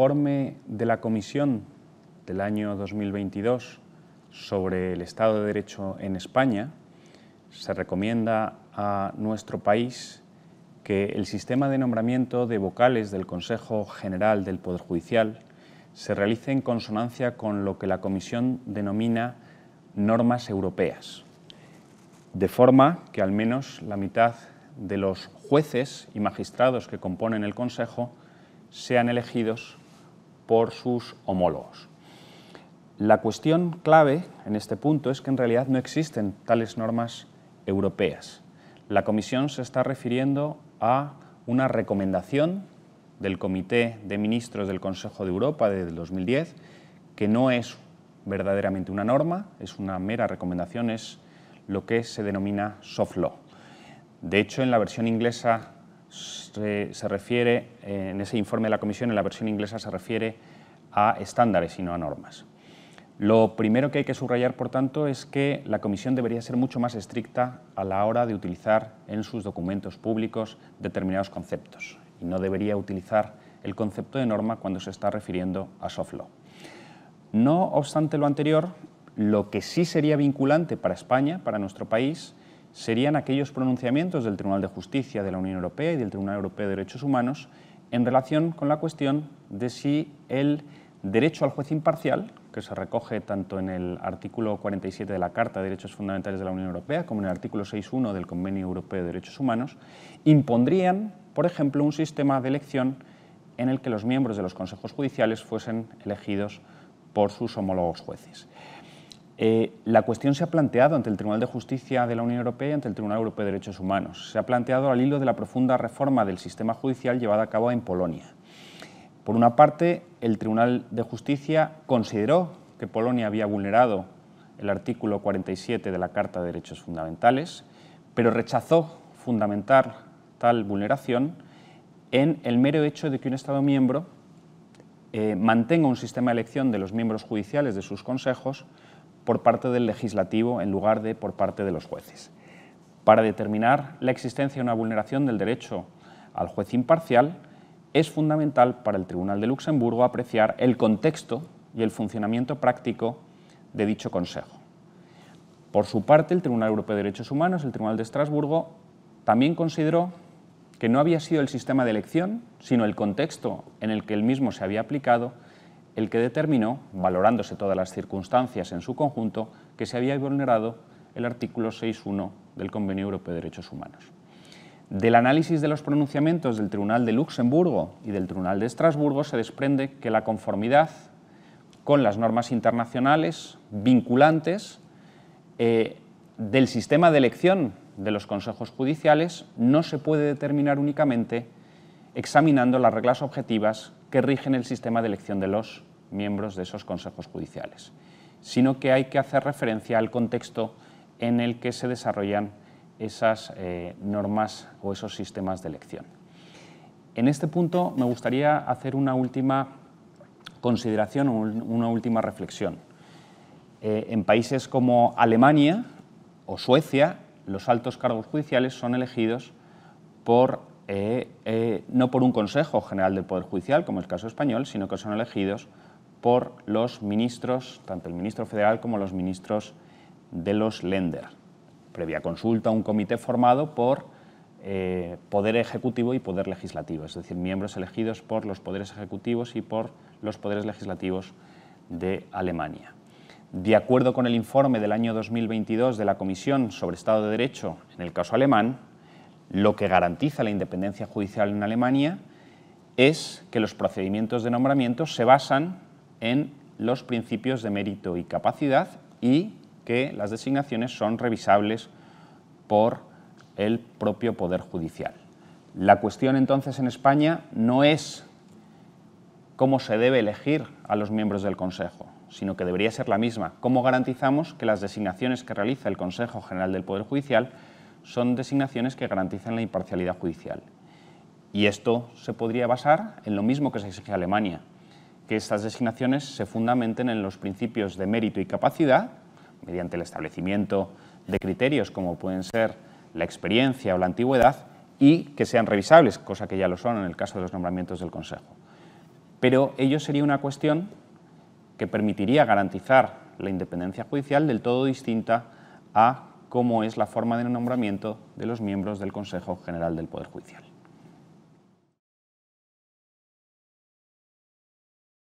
informe de la Comisión del año 2022 sobre el Estado de Derecho en España, se recomienda a nuestro país que el sistema de nombramiento de vocales del Consejo General del Poder Judicial se realice en consonancia con lo que la Comisión denomina normas europeas, de forma que al menos la mitad de los jueces y magistrados que componen el Consejo sean elegidos por sus homólogos. La cuestión clave en este punto es que en realidad no existen tales normas europeas. La Comisión se está refiriendo a una recomendación del Comité de Ministros del Consejo de Europa de 2010, que no es verdaderamente una norma, es una mera recomendación, es lo que se denomina soft law. De hecho, en la versión inglesa se refiere, en ese informe de la Comisión, en la versión inglesa se refiere a estándares y no a normas. Lo primero que hay que subrayar, por tanto, es que la Comisión debería ser mucho más estricta a la hora de utilizar en sus documentos públicos determinados conceptos y no debería utilizar el concepto de norma cuando se está refiriendo a soft law. No obstante lo anterior, lo que sí sería vinculante para España, para nuestro país, serían aquellos pronunciamientos del Tribunal de Justicia de la Unión Europea y del Tribunal Europeo de Derechos Humanos en relación con la cuestión de si el derecho al juez imparcial, que se recoge tanto en el artículo 47 de la Carta de Derechos Fundamentales de la Unión Europea como en el artículo 6.1 del Convenio Europeo de Derechos Humanos, impondrían, por ejemplo, un sistema de elección en el que los miembros de los consejos judiciales fuesen elegidos por sus homólogos jueces. La cuestión se ha planteado ante el Tribunal de Justicia de la Unión Europea y ante el Tribunal Europeo de Derechos Humanos. Se ha planteado al hilo de la profunda reforma del sistema judicial llevada a cabo en Polonia. Por una parte, el Tribunal de Justicia consideró que Polonia había vulnerado el artículo 47 de la Carta de Derechos Fundamentales, pero rechazó fundamentar tal vulneración en el mero hecho de que un Estado miembro mantenga un sistema de elección de los miembros judiciales de sus consejos por parte del legislativo en lugar de por parte de los jueces. Para determinar la existencia de una vulneración del derecho al juez imparcial, es fundamental para el Tribunal de Luxemburgo apreciar el contexto y el funcionamiento práctico de dicho Consejo. Por su parte, el Tribunal Europeo de Derechos Humanos, el Tribunal de Estrasburgo, también consideró que no había sido el sistema de elección, sino el contexto en el que el mismo se había aplicado, el que determinó, valorándose todas las circunstancias en su conjunto, que se había vulnerado el artículo 6.1 del Convenio Europeo de Derechos Humanos. Del análisis de los pronunciamientos del Tribunal de Luxemburgo y del Tribunal de Estrasburgo se desprende que la conformidad con las normas internacionales vinculantes del sistema de elección de los consejos judiciales no se puede determinar únicamente examinando las reglas objetivas que rigen el sistema de elección de los miembros de esos consejos judiciales, sino que hay que hacer referencia al contexto en el que se desarrollan esas normas o esos sistemas de elección. En este punto me gustaría hacer una última consideración o una última reflexión. En países como Alemania o Suecia, los altos cargos judiciales son elegidos no por un Consejo General del Poder Judicial, como es el caso español, sino que son elegidos por los ministros, tanto el ministro federal como los ministros de los Länder, previa consulta a un comité formado por Poder Ejecutivo y Poder Legislativo, es decir, miembros elegidos por los poderes ejecutivos y por los poderes legislativos de Alemania. De acuerdo con el informe del año 2022 de la Comisión sobre Estado de Derecho en el caso alemán, lo que garantiza la independencia judicial en Alemania es que los procedimientos de nombramiento se basan en los principios de mérito y capacidad y que las designaciones son revisables por el propio Poder Judicial. La cuestión entonces en España no es cómo se debe elegir a los miembros del Consejo, sino que debería ser la misma. ¿Cómo garantizamos que las designaciones que realiza el Consejo General del Poder Judicial son designaciones que garantizan la imparcialidad judicial? Y esto se podría basar en lo mismo que se exige a Alemania, que estas designaciones se fundamenten en los principios de mérito y capacidad, mediante el establecimiento de criterios como pueden ser la experiencia o la antigüedad, y que sean revisables, cosa que ya lo son en el caso de los nombramientos del Consejo. pero ello sería una cuestión que permitiría garantizar la independencia judicial del todo distinta a cómo es la forma de nombramiento de los miembros del Consejo General del Poder Judicial.